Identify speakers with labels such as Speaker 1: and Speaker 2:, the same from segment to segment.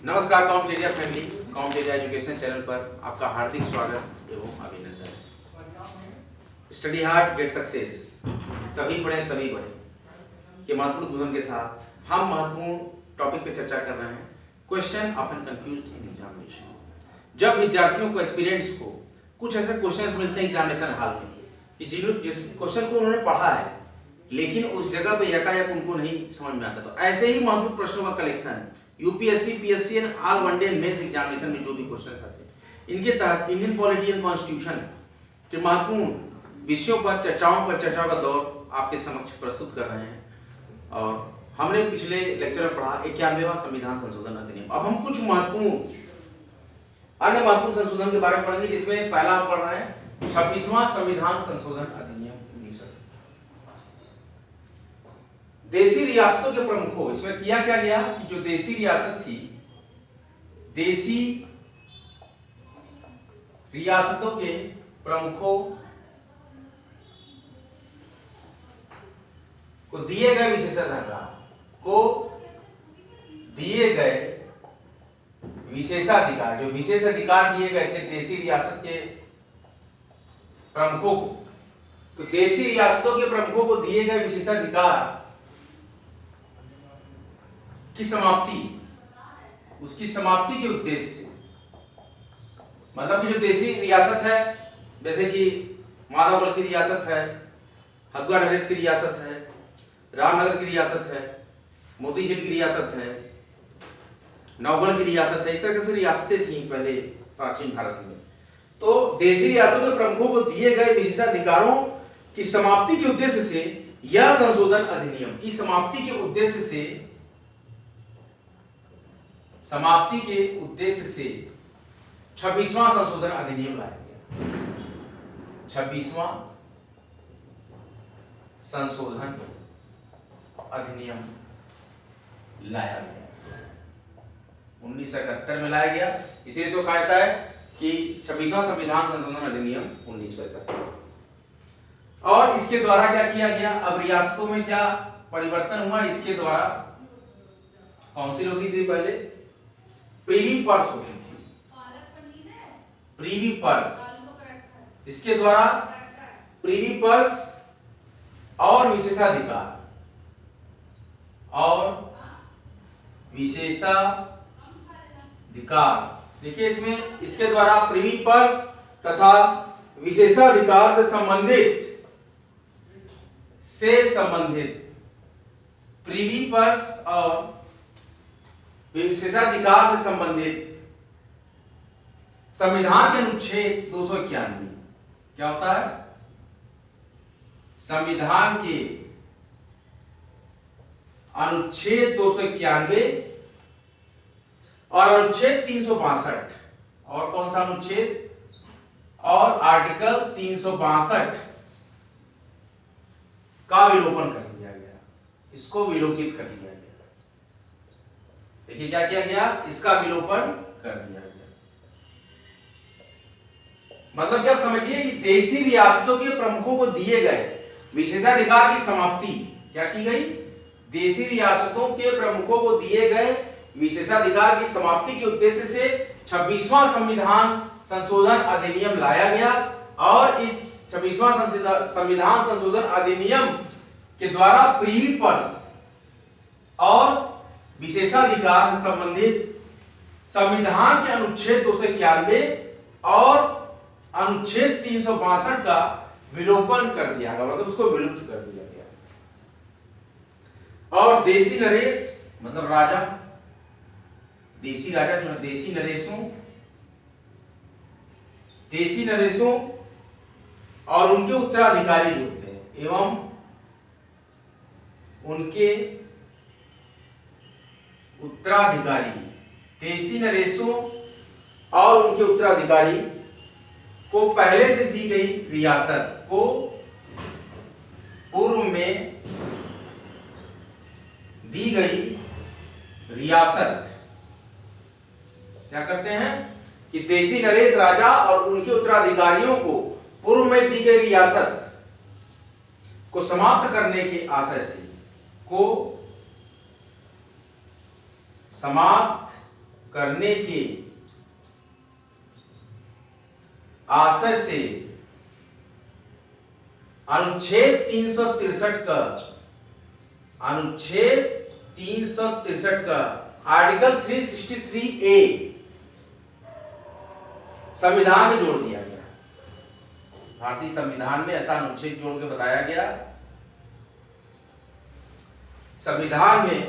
Speaker 1: नमस्कार competitive family, competitive education channel पर आपका हार्दिक स्वागत एवं अभिनंदन। स्टडी हार्ड गेट सक्सेस, सभी पढ़े सभी पढ़े के महत्वपूर्ण उद्बोधन के साथ हम महत्वपूर्ण टॉपिक पे चर्चा कर रहे हैं। Question often confused in examination. जब विद्यार्थियों को एस्पिरेंट्स को कुछ ऐसे क्वेश्चंस मिलते हैं एग्जामिनेशन हॉल में कि जिस क्वेश्चन को उन्होंने पढ़ा है लेकिन उस जगह पे यकायक उनको नहीं समझ में आता, तो ऐसे ही महत्वपूर्ण प्रश्नों का collection UPSC, PSC and all one day and mains examination में जो भी क्वेश्चन आते हैं इनके तहत इंडियन पॉलिटी एंड कॉन्स्टिट्यूशन के महत्वपूर्ण विषयों पर चर्चाओं का दौर आपके समक्ष प्रस्तुत कर रहे हैं। और हमने पिछले लेक्चर में पढ़ा 91वां संविधान संशोधन अधिनियम। अब हम कुछ अन्य महत्वपूर्ण संशोधन के बारे में पढ़ेंगे, जिसमें पहला हम पढ़ रहे हैं 26वां संविधान संशोधन अधिनियम 1900। देशी रियासतों के प्रमुखों, इसमें किया क्या गया कि जो देशी रियासत थी, देशी रियासतों के प्रमुखों को दिए गए विशेषाधिकार, जो विशेष अधिकार दिए गए थे देशी रियासत के प्रमुखों को, तो देशी रियासतों के प्रमुखों को दिए गए विशेषाधिकार की समाप्ति, उसकी समाप्ति के उद्देश्य से, मतलब कि जो देशी रियासत है, जैसे कि माधवगढ़ की रियासत है, हथुआ नरेश की रियासत है, रामनगर की रियासत है, मोती झील की रियासत है, नवगढ़ की रियासत है, इस तरह से रियासतें थी पहले प्राचीन भारत में। तो देशी रियासतों के प्रमुखों को दिए गए विशेषाधिकारों की समाप्ति के उद्देश्य से यह संशोधन अधिनियम की समाप्ति के उद्देश्य से 26वां संशोधन अधिनियम लाया गया। 26वां संशोधन अधिनियम लाया गया, 1971 में लाया गया। इसीलिए तो कहा जाता है कि 26वां संविधान संशोधन अधिनियम 1971। और इसके द्वारा क्या किया गया, अब रियासतों में क्या परिवर्तन हुआ, इसके द्वारा काउंसिल होती थी, पहले प्रीवी पर्स होती थी, प्रीवी पर्स, इसके द्वारा प्रीवी पर्स और विशेषाधिकार देखिए इसमें, इसके द्वारा प्रीवी पर्स तथा विशेषाधिकार से संबंधित प्रीवी पर्स और विशेषाधिकार से संबंधित संविधान के अनुच्छेद 291, क्या होता है, संविधान के अनुच्छेद 291 और अनुच्छेद 362, और कौन सा अनुच्छेद, और आर्टिकल 362 का विलोपन कर दिया गया, इसको विलोपित कर दिया गया। देखिए क्या किया गया, इसका विलोपन कर दिया गया। मतलब क्या समझिए कि देशी रियासतों के प्रमुखों को दिए गए विशेषाधिकार की समाप्ति क्या की गई, देशी रियासतों के प्रमुखों को दिए गए विशेषाधिकार की समाप्ति के उद्देश्य से 26वां संविधान संशोधन अधिनियम लाया गया। और इस 26वां संविधान संशोधन अधिनियम के द्वारा प्रीवी पर्स और विशेषाधिकार से संबंधित संविधान के अनुच्छेद 291 और अनुच्छेद 362 का विलोपन कर दिया गया, मतलब उसको विलुप्त कर दिया गया। और देशी नरेश मतलब राजा, देशी राजा जो है, देशी नरेशों और उनके उत्तराधिकारी जो होते हैं एवं उनके उत्तराधिकारी, देशी नरेशों और उनके उत्तराधिकारी को पहले से दी गई रियासत को पूर्व में दी गई रियासत क्या करते हैं कि देशी नरेश राजा और उनके उत्तराधिकारियों को पूर्व में दी गई रियासत को समाप्त करने के आशय से, को समाप्त करने के आशय से अनुच्छेद 363 का आर्टिकल 363A संविधान में जोड़ दिया गया। भारतीय संविधान में ऐसा अनुच्छेद जोड़ के बताया गया, संविधान में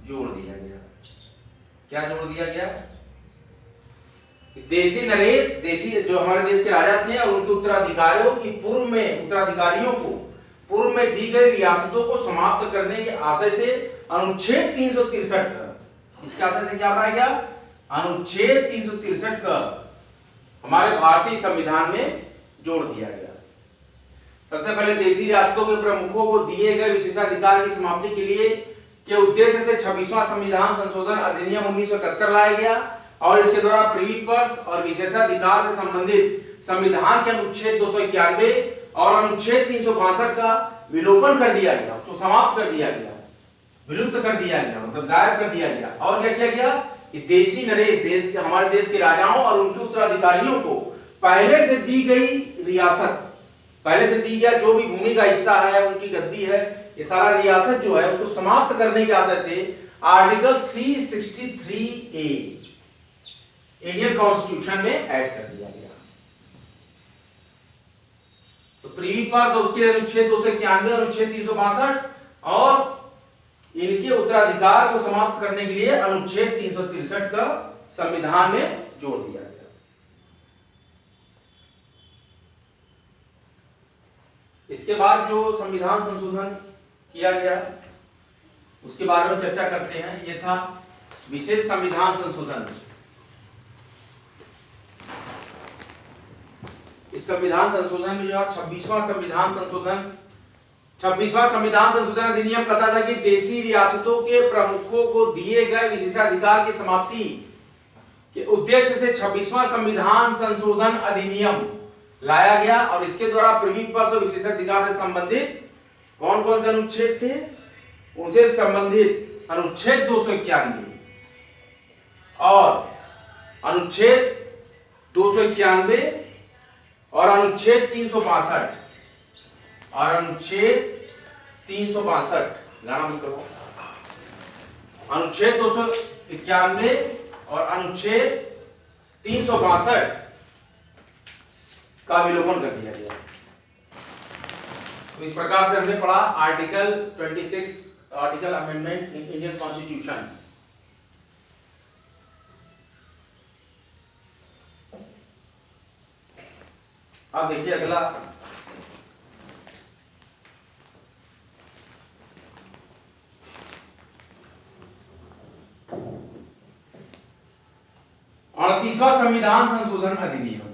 Speaker 1: जोड़ दिया गया। क्या जोड़ दिया गया? देशी नरेश, देशी जो हमारे देश के राजा थे और उनके उत्तराधिकारियों की पूर्व में दी गई रियासतों को समाप्त करने के आशय से अनुच्छेद 363 का, इसके आशय से क्या बनाया गया? अनुच्छेद 363 का हमारे भारतीय संविधान में जोड़ दिया गया। सबसे पहले देशी रियासतों के प्रमुखों को दिए गए विशेषाधिकार की समाप्ति के लिए के उद्देश्य से 26वां संविधान संशोधन अधिनियम 1971 लाया गया और इसके द्वारा प्रिवी पर्स और विशेषाधिकार से संबंधित संविधान के अनुच्छेद 291 और अनुच्छेद 362 का विलोपन कर दिया गया, उसको समाप्त कर दिया गया, विलुप्त कर दिया गया, मतलब गायब कर दिया गया। और क्या किया गया कि देशी नरेश, हमारे देश के राजाओं और उनके उत्तराधिकारियों को पहले से दी गई रियासत, पहले से दी गया जो भी भूमि का हिस्सा है, उनकी गद्दी है, ये सारा रियासत जो है उसको समाप्त करने के आशय से आर्टिकल 363A इंडियन कॉन्स्टिट्यूशन में ऐड कर दिया गया। तो प्रिवी पर्स उसके अनुच्छेद 291 अनुच्छेद 362 और इनके उत्तराधिकार को समाप्त करने के लिए अनुच्छेद 363 का संविधान में जोड़ दिया गया। इसके बाद जो संविधान संशोधन किया गया उसके बारे में चर्चा करते हैं। यह था विशेष संविधान संशोधन। इस संविधान संशोधन में जो 26वां संविधान संशोधन अधिनियम कहता था कि देशी रियासतों के प्रमुखों को दिए गए विशेषाधिकार की समाप्ति के उद्देश्य से 26वां संविधान संशोधन अधिनियम लाया गया और इसके द्वारा प्रिवी पर्स और विशेषाधिकार से संबंधित कौन कौन से अनुच्छेद थे, उनसे संबंधित अनुच्छेद 291 और अनुच्छेद 291 और अनुच्छेद 362 और अनुच्छेद 362 गाना मत करो, अनुच्छेद 291 और अनुच्छेद 362 का विलोपन कर दिया गया। तो इस प्रकार से हमने पढ़ा article 26 article amendment in Indian constitution. अब देखिए अगला अड़तीसवां संविधान संशोधन अधिनियम।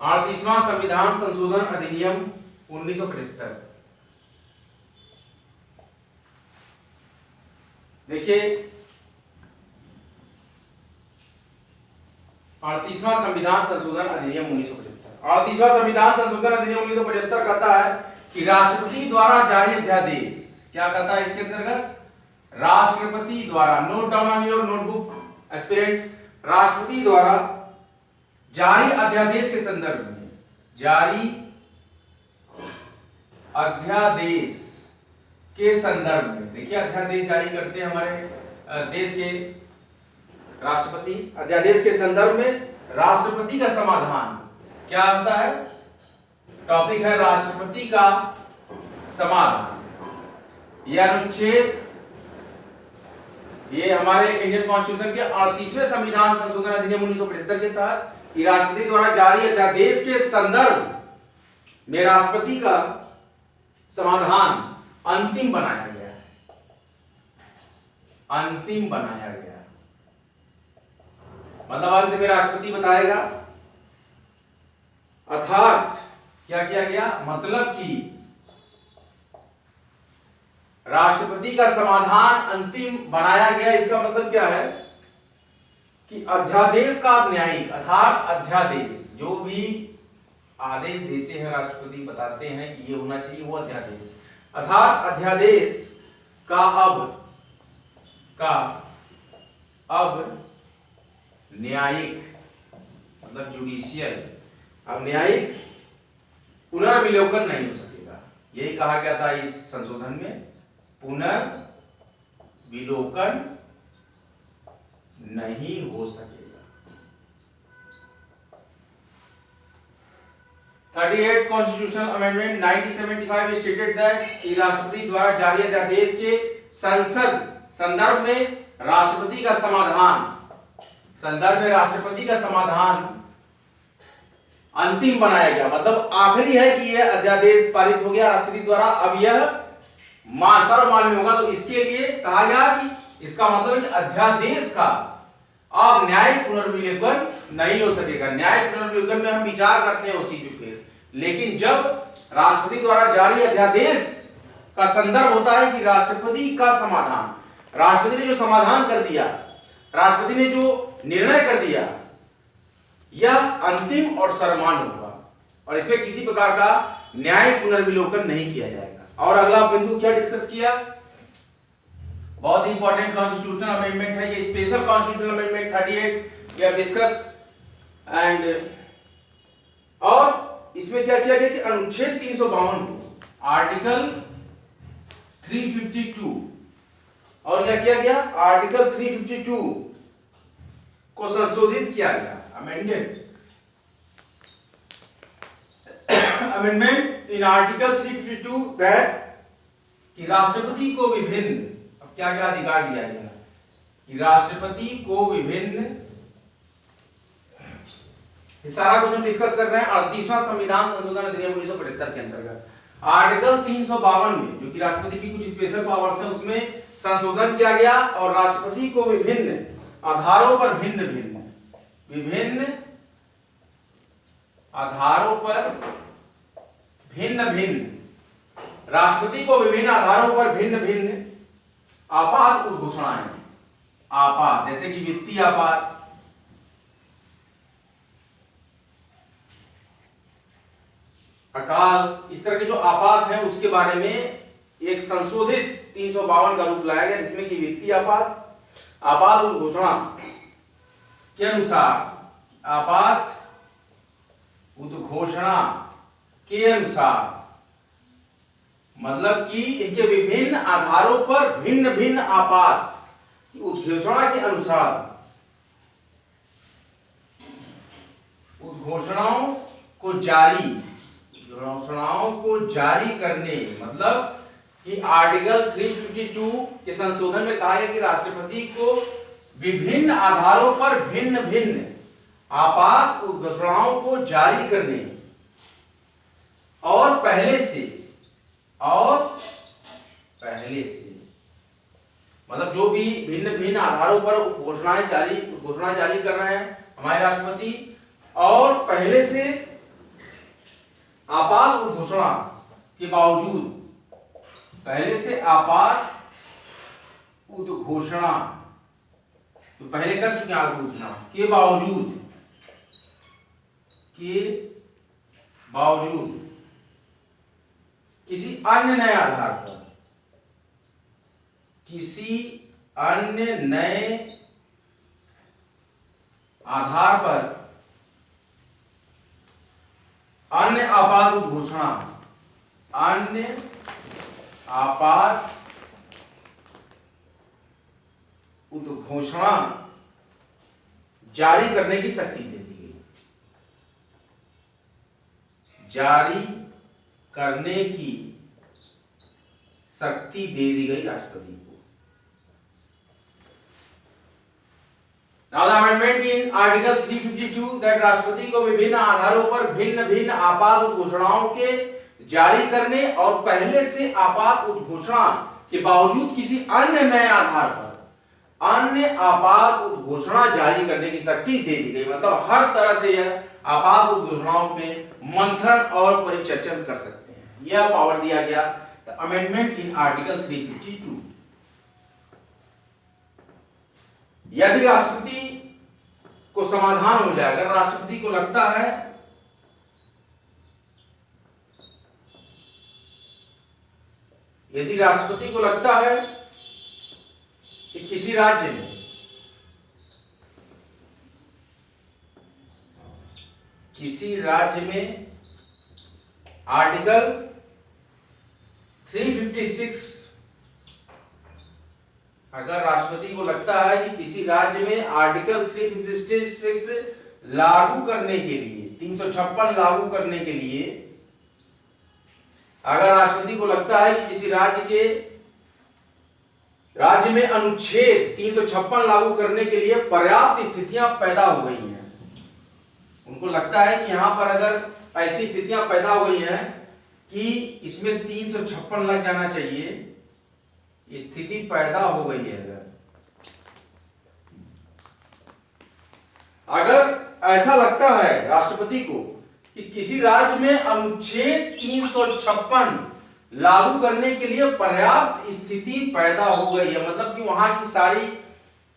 Speaker 1: 38वां संविधान संशोधन अधिनियम 1975। देखिए 38वां संविधान संशोधन अधिनियम 1975। 38वां संविधान संशोधन अधिनियम 1975 कहता है कि राष्ट्रपति द्वारा जारी अध्यादेश, क्या कहता है इसके अंतर्गत? राष्ट्रपति द्वारा, note down on your notebook aspirants, राष्ट्रपति द्वारा जारी अध्यादेश के संदर्भ में, जारी अध्यादेश के संदर्भ में, देखिए अध्यादेश जारी करते हैं हमारे देश के राष्ट्रपति। अध्यादेश के संदर्भ में राष्ट्रपति का समाधान क्या होता है? टॉपिक है राष्ट्रपति का समाधान। यह अनुच्छेद, ये हमारे इंडियन कॉन्स्टिट्यूशन के 38वें संविधान संशोधन अधिनियम 1975 के तहत कि राष्ट्रपति द्वारा जारी अध्यादेश के संदर्भ में राष्ट्रपति का समाधान अंतिम बनाया गया है, अंतिम बनाया गया है। मतलब अंत में राष्ट्रपति बताएगा, अर्थात क्या किया गया? मतलब कि राष्ट्रपति का समाधान अंतिम बनाया गया। इसका मतलब क्या है कि अध्यादेश का न्यायिक, अर्थात अध्यादेश जो भी आदेश देते हैं राष्ट्रपति, बताते हैं कि ये होना चाहिए, वो अध्यादेश, अर्थात अध्यादेश का अब का अब न्यायिक मतलब जुडिशियल, अब न्यायिक पुनर्विलोकन नहीं हो सकेगा। यही कहा गया था इस संशोधन में, पुनर्विलोकन नहीं हो सकेगा। 38th constitutional amendment 1975 stated that राष्ट्रपति द्वारा जारी अध्यादेश के संसद संदर्भ में राष्ट्रपति का समाधान, संदर्भ में राष्ट्रपति का समाधान अंतिम बनाया गया, मतलब आखिरी है कि यह अध्यादेश पारित हो गया राष्ट्रपति द्वारा, अब यह सर्वमान्य होगा। तो इसके लिए कहा गया कि इसका मतलब अध्यादेश का अब न्यायिक पुनर्विलोकन नहीं हो सकेगा। न्यायिक पुनर्विलोकन में हम विचार करते हैं उसी पे फिर, लेकिन जब राष्ट्रपति द्वारा जारी अध्यादेश का संदर्भ होता है कि राष्ट्रपति का समाधान, राष्ट्रपति ने जो समाधान कर दिया, राष्ट्रपति ने जो निर्णय कर दिया, यह अंतिम और सर्वमान्य होगा और इसमें किसी प्रकार का न्यायिक पुनर्विलोकन नहीं किया जाएगा। और अगला बिंदु क्या डिस्कस किया, बहुत इंपॉर्टेंट कॉन्स्टिट्यूशनल अमेंडमेंट है ये, special constitutional amendment 38 we have discuss and, और इसमें क्या किया गया कि अनुच्छेद 352 आर्टिकल 352 और क्या किया गया, आर्टिकल 352 को संशोधित किया गया, amended amendment in article 352 that कि राष्ट्रपति को विभिन्न, अब क्या क्या अधिकार दिया गया कि राष्ट्रपति को विभिन्न, इस सारा कुछ हम डिस्कस कर रहे हैं 38वां संविधान संशोधन अधिनियम 1975 के अंतर्गत आर्टिकल 352 में जो कि राष्ट्रपति की कुछ स्पेशल पावर्स है उसमें संशोधन किया गया और राष्ट्रपति को विभिन्न आधारों पर विभिन्न आधारों पर भिन्न राष्ट्रपति को विभिन्न आधारों पर भिन्न आपात उद्घोषणाएं, आपात जैसे कि वित्तीय आपात, अकाल, इस तरह के जो आपात हैं उसके बारे में एक संशोधित 352 का रूप लाया गया जिसमें कि वित्तीय आपात उद्घोषणा के अनुसार, आपात उद्घोषणा के अनुसार मतलब कि इनके विभिन्न आधारों पर भिन्न आपात उद्घोषणा के अनुसार उद्घोषणाओं को जारी करने, मतलब कि आर्टिकल 352 के संशोधन में कहा है कि राष्ट्रपति को विभिन्न आधारों पर भिन्न आपात उद्घोषणाओं को जारी करने और पहले से मतलब जो भी भिन्न आधारों पर घोषणाएं जारी कर रहे हैं हमारे राष्ट्रपति और पहले से आपात उद्घोषणा के बावजूद, पहले से आपात उद्घोषणा तो पहले कर चुके हैं घोषणा के बावजूद किसी अन्य नए आधार पर, किसी अन्य नए आधार पर अन्य आपात उद्घोषणा जारी करने की शक्ति दे दी गई, जारी करने की शक्ति दे दी गई राष्ट्रपति को। Now the amendment in Article 352 that राष्ट्रपति को विभिन्न आधारों पर भिन्न आपात उद्घोषणाओं के जारी करने और पहले से आपात उद्घोषणा के बावजूद किसी अन्य नए आधार पर अन्य आपात उद्घोषणा जारी करने की शक्ति दे दी गई, मतलब हर तरह से यह आपात उद्घोषणाओं पे मंथन और परिचर्चा कर सकते हैं, यह पावर दिया गया अमेंडमेंट इन आर्टिकल 352। यदि राष्ट्रपति को समाधान हो जाए, अगर राष्ट्रपति को लगता है कि किसी किसी राज्य में आर्टिकल 356, अगर राष्ट्रपति को लगता है कि किसी राज्य में आर्टिकल 356 लागू करने के लिए, 356 लागू करने के लिए, अगर राष्ट्रपति को लगता है कि किसी राज्य में अनुच्छेद 356 लागू करने के लिए पर्याप्त स्थितियां पैदा हो गई हैं, उनको लगता है कि यहां पर अगर ऐसी स्थितियां पैदा हो गई हैं कि इसमें 356 लग जाना चाहिए, स्थिति पैदा हो गई है, अगर ऐसा लगता है राष्ट्रपति को कि किसी राज्य में अनुच्छेद 356 लागू करने के लिए पर्याप्त स्थिति पैदा हो गई है, मतलब कि वहां की सारी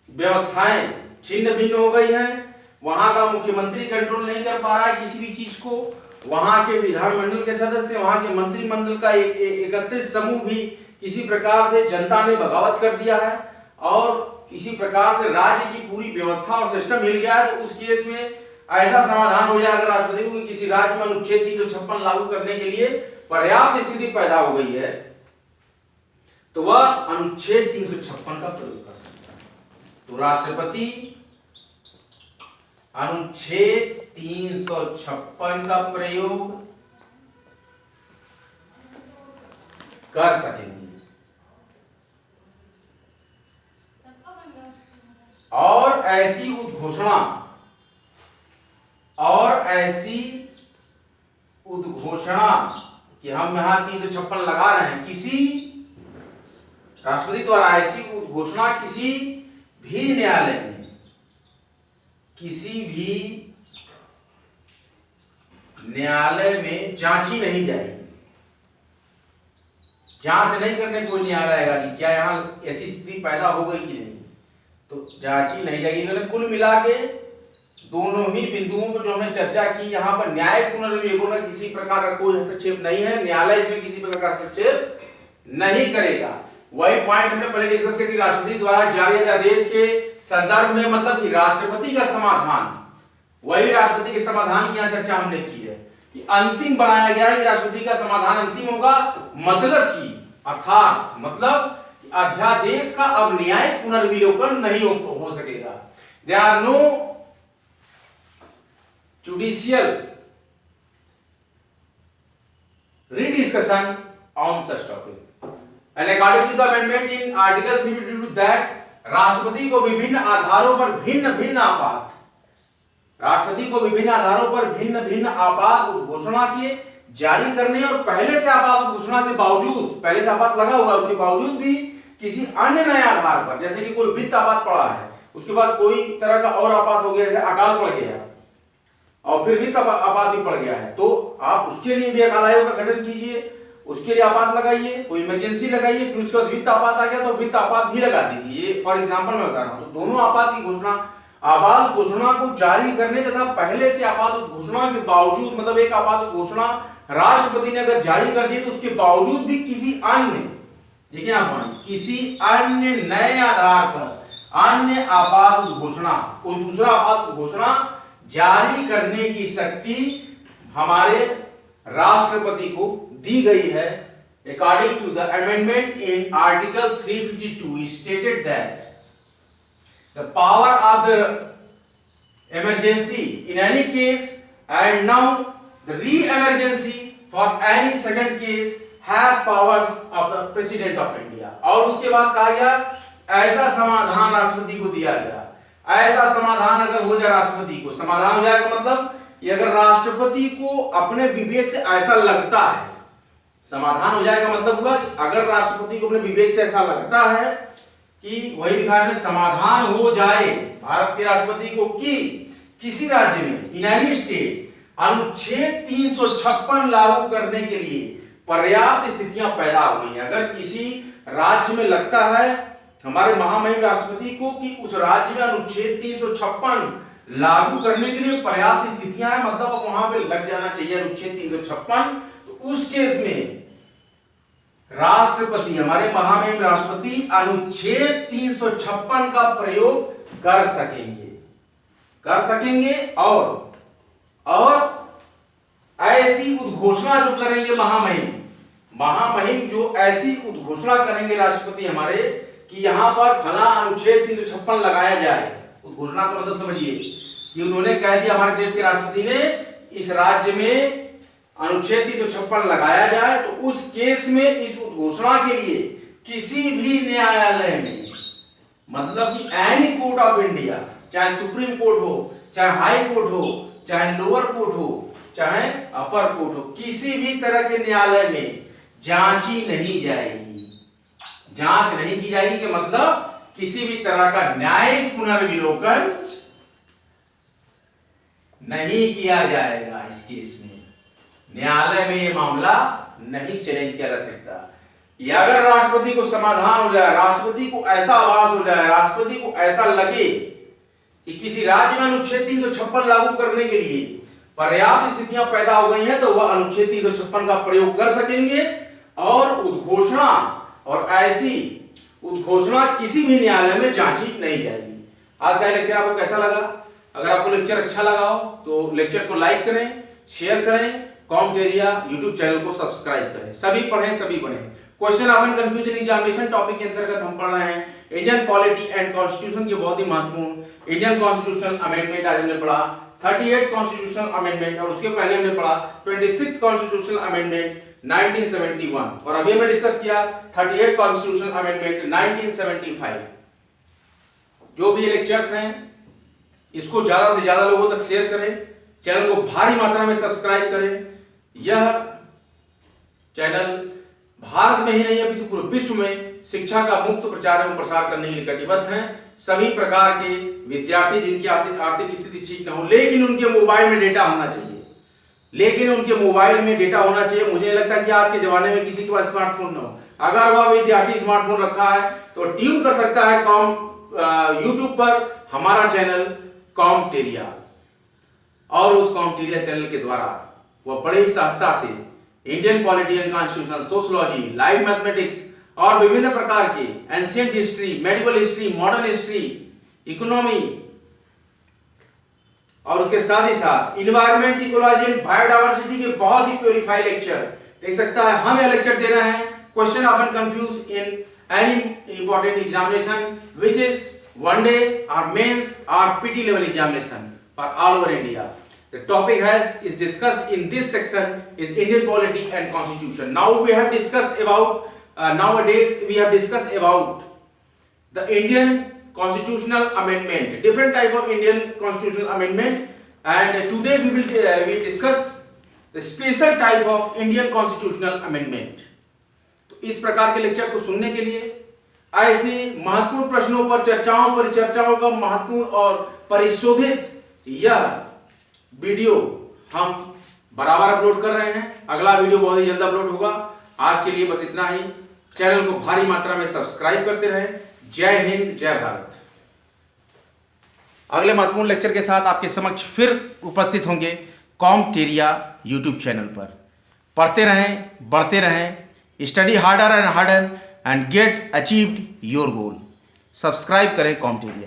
Speaker 1: व्यवस्थाएं छिन्न भिन्न हो गई हैं, वहां का मुख्यमंत्री कंट्रोल नहीं कर पा रहा है किसी भी चीज को, वहां के विधानमंडल के सदस्य, वहां के मंत्रिमंडल का एकत्रित समूह भी किसी प्रकार से जनता ने बगावत कर दिया है और किसी प्रकार से राज्य की पूरी व्यवस्था और सिस्टम हिल गया है, तो उस केस में ऐसा समाधान हो जाए अगर राष्ट्रपति को किसी राज्य में अनुच्छेद 356 लागू करने के लिए पर्याप्त स्थिति पैदा हो गई है, तो वह अनुच्छेद 356 का प्रयोग कर सकता है। तो राष्ट्रपति अनुच्छेद 356 का प्रयोग कर सकेंगे और ऐसी उद्घोषणा कि हम यहां 356 लगा रहे हैं, किसी राष्ट्रपति द्वारा ऐसी उद्घोषणा किसी भी न्यायालय में, जांची नहीं जाएगी। जांच नहीं करने कोई न्यायालय आएगा कि क्या यहां ऐसी स्थिति पैदा हो गई कि नहीं, तो जांची नहीं जाएगी। कुल मिला के दोनों ही बिंदुओं पर जो हमने चर्चा की, यहाँ पर न्यायिक पुनर्विवेचन का किसी प्रकार का कोई हस्तक्षेप नहीं है, न्यायालय इसमें किसी प्रकार का हस्तक्षेप नहीं करेगा। वही पॉइंट हमने पहले डिस्कस किया कि राष्ट्रपति द्वारा जारी आदेश के संदर्भ में, मतलब कि राष्ट्रपति का समाधान, वही राष्ट्रपति के समाधान की यहाँ चर्चा हमने की है कि अंतिम बनाया गया है कि राष्ट्रपति का समाधान अंतिम होगा, मतलब कि अर्थात मतलब अध्यादेश का अब न्यायिक पुनर्विलोकन नहीं हो सकेगा। There are no judicial rediscussion on such topic and according to the amendment in article 352 that राष्ट्रपति को विभिन्न आधारों पर भिन्न आपात घोषणा के जारी करने और पहले से आपात घोषणा के बावजूद, पहले से आपात लगा हुआ उसके बावजूद भी किसी अन्य नए आधार पर, जैसे कि कोई वित्त आपात पड़ा है, उसके बाद कोई तरह का और आपात हो गया, जैसे अकाल पड़ गया और फिर वित्त आपात भी पड़ गया है, तो आप उसके लिए भी अकाल आयोग का गठन कीजिए, उसके लिए आपात लगाइए, कोई इमरजेंसी लगाइए, फिर उसके बाद वित्त आपात आ गया तो वित्त आपात भी लगा दीजिए। ये फॉर एग्जांपल मैं बता रहा हूं। तो दोनों आपात घोषणा को जारी करने तथा पहले से आपात घोषणा के बावजूद, मतलब एक आपात घोषणा राष्ट्रपति ने अगर जारी कर दी तो उसके बावजूद भी किसी अन्य, देखिए आप किसी अन्य नए आधार पर अन्य आपात घोषणा, कोई दूसरा आपात घोषणा जारी करने की शक्ति हमारे राष्ट्रपति को दी गई है। According to the amendment in Article 352 stated that the power of the emergency in any case and now the re-emergency for any second case have powers of the President of India। और उसके बाद कहा गया ऐसा समाधान राष्ट्रपति को दिया गया, ऐसा समाधान अगर हो जाए राष्ट्रपति को, समाधान हो जाएगा मतलब कि अगर राष्ट्रपति को अपने विवेक से ऐसा लगता है, समाधान हो जाएगा मतलब हुआ कि अगर राष्ट्रपति को अपने विवेक से ऐसा लगता है कि वही लिखा है समाधान हो जाए भारत के राष्ट्रपति को कि किसी राज्य में इन एनी स्टेट अनुच्छेद 356 लागू करने के लिए पर्याप्त स्थितियां पैदा हो गई हैं। अगर किसी राज्य में लगता है हमारे महामहिम राष्ट्रपति को कि उस राज्य में अनुच्छेद 356 लागू करने के लिए पर्याप्त स्थितियां हैं, मतलब अब वहां पे लग जाना चाहिए अनुच्छेद 356, तो उस केस में राष्ट्रपति, हमारे महामहिम राष्ट्रपति अनुच्छेद 356 का प्रयोग कर सकेंगे और ऐसी उद्घोषणा जो करेंगे महामहिम जो ऐसी उद्घोषणा करेंगे राष्ट्रपति हमारे कि यहां पर फला अनुच्छेद 356 लगाया जाए। उद्घोषणा का मतलब समझिए कि उन्होंने कह दिया, हमारे देश के राष्ट्रपति ने, इस राज्य में अनुच्छेद 356 लगाया जाए, तो उस केस में इस उद्घोषणा के लिए किसी भी न्यायालय में, मतलब कि एनी कोर्ट ऑफ इंडिया, चाहे सुप्रीम कोर्ट हो, चाहे हाई कोर्ट हो, चाहे लोअर कोर्ट हो, चाहे अपर कोर्ट हो, किसी भी तरह के न्यायालय में जांच ही नहीं जाएगी। जांच नहीं की जाएगी कि मतलब किसी भी तरह का न्यायिक पुनर्विलोकन नहीं किया जाएगा। इस केस में न्यायालय में यह मामला नहीं चैलेंज किया जा सकता। या अगर राष्ट्रपति को समाधान हो जाए, राष्ट्रपति को ऐसा आभास हो जाए, राष्ट्रपति को ऐसा लगे कि किसी राज्य में अनुच्छेद 356 लागू करने के लिए पर्याप्त स्थितियां पैदा हो गई हैं, तो वह अनुच्छेद 356 का प्रयोग कर सकेंगे और उद्घोषणा, और ऐसी उद्घोषणा किसी भी न्यायालय में जांची नहीं जाएगी। आज का लेक्चर आपको कैसा लगा? अगर आपको लेक्चर अच्छा लगा हो तो लेक्चर को लाइक करें, शेयर करें, कॉम्प्टेरिया यूट्यूब चैनल को सब्सक्राइब करें। सभी पढ़ें, सभी बने। Question of confusion examination topic के अंतर्गत हम पढ़ रहे हैं इंडियन पॉलिटी एंड कॉन्स्टिट्यूशन के बहुत ही महत्वपूर्ण इंडियन कॉन्स्टिट्यूशन अमेंडमेंट। आज हमने पढ़ा 38 कॉन्स्टिट्यूशनल अमेंडमेंट और उसके पहले हमने पढ़ा 26 कॉन्स्टिट्यूशनल अमेंडमेंट 1971 और अभी हमने डिस्कस किया 38 कॉन्स्टिट्यूशनल अमेंडमेंट 1975। जो भी लेक्चर्स हैं इसको ज्यादा से ज्यादा लोगों तक शेयर करें, चैनल को भारी मात्रा में सब्सक्राइब करें। यह चैनल भारत में ही नहीं अपितु पूरे विश्व में शिक्षा का मुक्त प्रचार एवं प्रसार करने के लिए कटिबद्ध हैं। सभी प्रकार के विद्यार्थी जिनकी आर्थिक स्थिति ठीक न हो, लेकिन उनके मोबाइल में डेटा होना चाहिए, मुझे लगता है कि आज के जमाने में किसी के पास स्मार्टफोन न हो। अगर वह विद्यार्थी स्मार्टफोन रखा है तो ट्यून कर सकता है यूट्यूब पर हमारा चैनल कॉम्प्टेरिया, और उस कॉम्प्टेरिया चैनल के द्वारा वह बड़े ही सहजता से Indian polity and constitution, sociology, live mathematics और विभिन्न प्रकार के ancient history, medieval history, modern history, economy और उसके साथ ही साथ इन्वायरमेंट, इकोलॉजी एंड बायोडायवर्सिटी के बहुत ही प्योरीफाई लेक्चर देख सकता है। हम यह लेक्चर दे रहे हैं question of confuse in any important examination which is one day और मेंस और PT level examination for all over India. The topic is discussed in this section is Indian polity and constitution. Now we have discussed about nowadays we have discussed about the Indian constitutional amendment, different type of Indian constitutional amendment, and today we will discuss the special type of Indian constitutional amendment. तो इस प्रकार के lectures को सुनने के लिए, ऐसे महत्वपूर्ण प्रश्नों पर चर्चाओं का महत्वपूर्ण और परिशोधित यह वीडियो हम बराबर अपलोड कर रहे हैं। अगला वीडियो बहुत ही जल्द अपलोड होगा। आज के लिए बस इतना ही। चैनल को भारी मात्रा में सब्सक्राइब करते रहें। जय हिंद, जय भारत। अगले महत्वपूर्ण लेक्चर के साथ आपके समक्ष फिर उपस्थित होंगे कॉम्प्टेरिया यूट्यूब चैनल पर। पढ़ते रहें, बढ़ते रहें, study harder and harder and get achieved your goal. Subscribe करें कॉम्प्टेरिया।